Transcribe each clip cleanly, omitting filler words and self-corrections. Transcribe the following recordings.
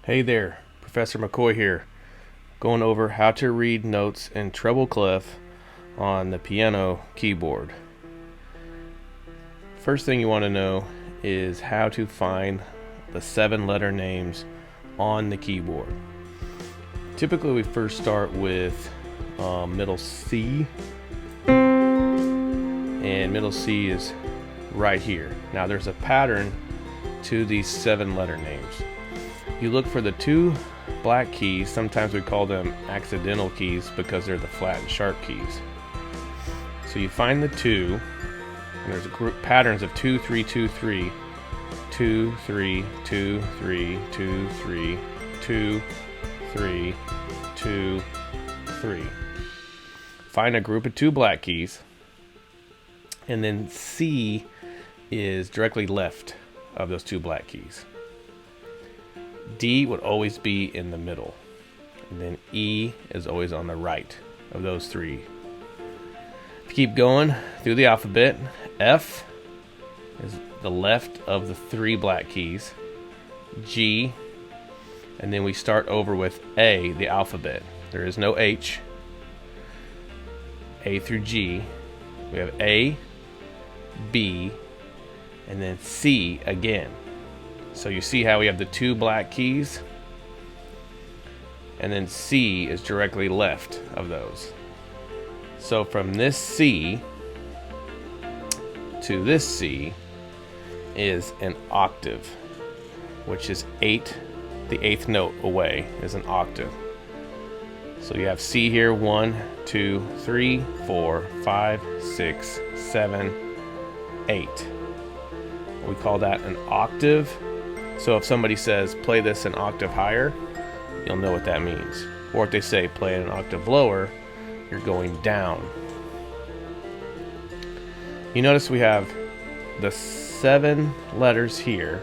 Hey there, Professor McCoy here, going over how to read notes in Treble Clef on the piano keyboard. First thing you want to know is how to find the 7-letter names on the keyboard. Typically we first start with middle C, and middle C is right here. Now there's a pattern to these 7-letter names. You look for the 2 black keys. Sometimes we call them accidental keys because they're the flat and sharp keys. So you find the 2, and there's a group patterns of 2 3 2 3, 2 3 2 3, 2 3 2 3, 2 3. Find a group of 2 black keys, and then C is directly left of those 2 black keys. D would always be in the middle, and then E is always on the right of those 3. If you keep going through the alphabet, F is the left of the 3 black keys, G, and then we start over with A, the alphabet. There is no H. A through G. We have A, B, and then C again. So you see how we have the 2 black keys, and then C is directly left of those. So from this C to this C is an octave, which is 8, the 8th note away is an octave. So you have C here, 1, 2, 3, 4, 5, 6, 7, 8. We call that an octave. So if somebody says play this an octave higher, you'll know what that means. Or if they say play it an octave lower, you're going down. You notice we have the 7 letters here.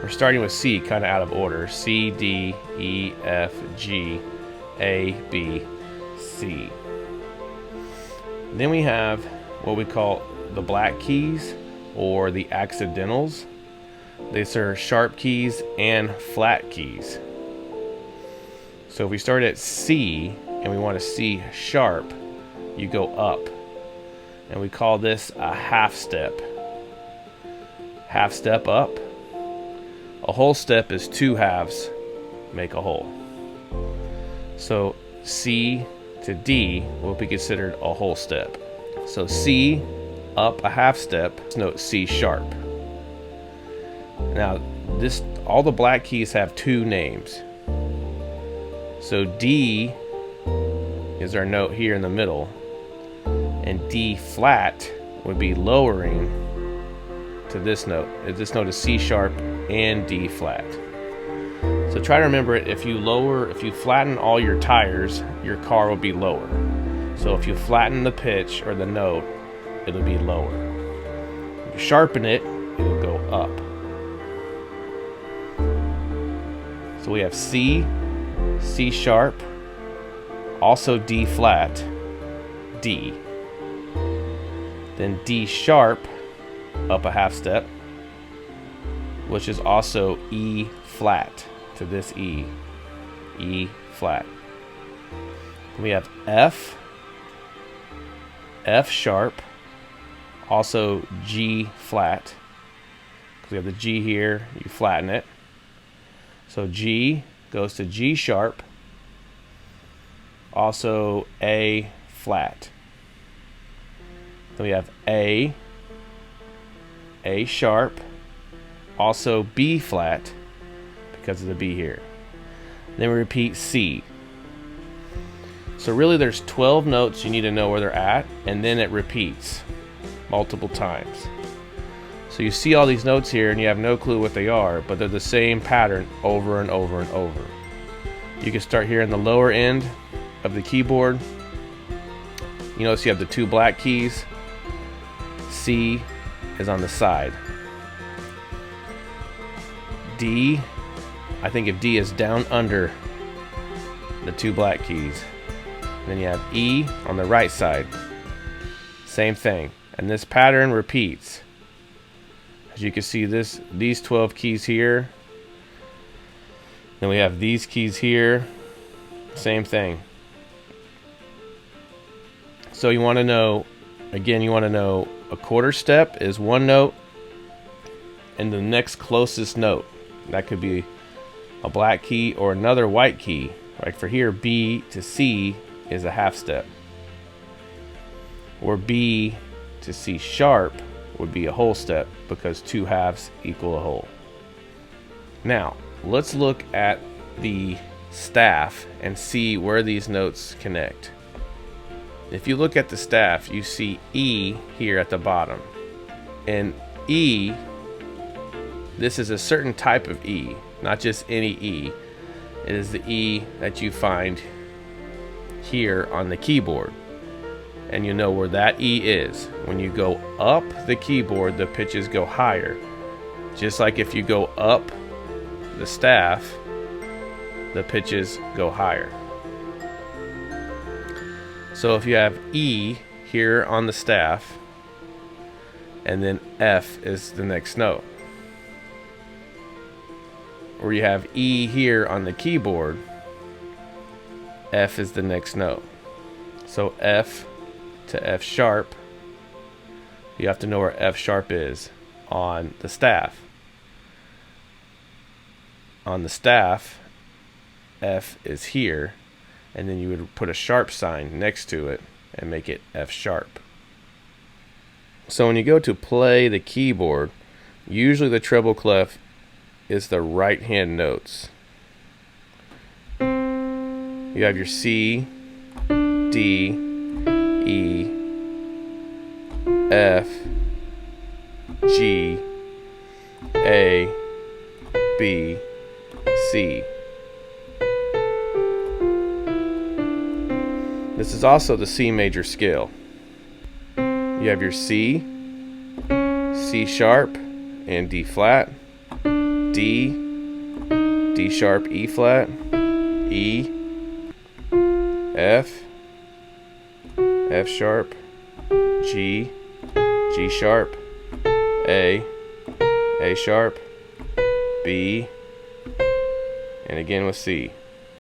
We're starting with C, kind of out of order. C, D, E, F, G, A, B, C. Then we have what we call the black keys, or the accidentals. These are sharp keys and flat keys. So if we start at C and we want to C sharp, you go up. And we call this a half step. Half step up. A whole step is 2 halves make a whole. So C to D will be considered a whole step. So C up a half step, note C sharp. Now all the black keys have 2 names. So D is our note here in the middle, and D flat would be lowering to this note. This note is C sharp and D flat. So try to remember it. If you flatten all your tires, your car will be lower. So if you flatten the pitch or the note, it'll be lower. If you sharpen it, it'll go up. So we have C, C sharp, also D flat, D. Then D sharp, up a half step, which is also E flat to this E, E flat. We have F, F sharp, also G flat. Because we have the G here, you flatten it. So G goes to G sharp, also A flat. Then we have A sharp, also B flat because of the B here. Then we repeat C. So really there's 12 notes you need to know where they're at, and then it repeats multiple times. So you see all these notes here and you have no clue what they are, but they're the same pattern over and over and over. You can start here in the lower end of the keyboard. You notice you have the 2 black keys. C is on the side. D, I think if D is down under the 2 black keys. Then you have E on the right side. Same thing. And this pattern repeats. As you can see, these 12 keys here, Then we have these keys here, same thing. So you want to know, again, you want to know a quarter step is one note and the next closest note. That could be a black key or another white key. Like for here, B to C is a half step. Or B to C sharp would be a whole step because 2 halves equal a whole. Now, let's look at the staff and see where these notes connect. If you look at the staff, you see E here at the bottom. And E, this is a certain type of E, not just any E. It is the E that you find here on the keyboard. And you know where that E is. When you go up the keyboard, the pitches go higher. Just like if you go up the staff, the pitches go higher. So if you have E here on the staff, and then F is the next note. Or you have E here on the keyboard, F is the next note. So F to F sharp, you have to know where F sharp is on the staff. On the staff, F is here, and then you would put a sharp sign next to it and make it F sharp. So when you go to play the keyboard, usually the treble clef is the right hand notes. You have your C, D, E, F, G, A, B, C. This is also the C major scale. You have your C, C sharp, and D flat, D, D sharp, E flat, E, F, F sharp, G, G sharp, A sharp, B, and again with C.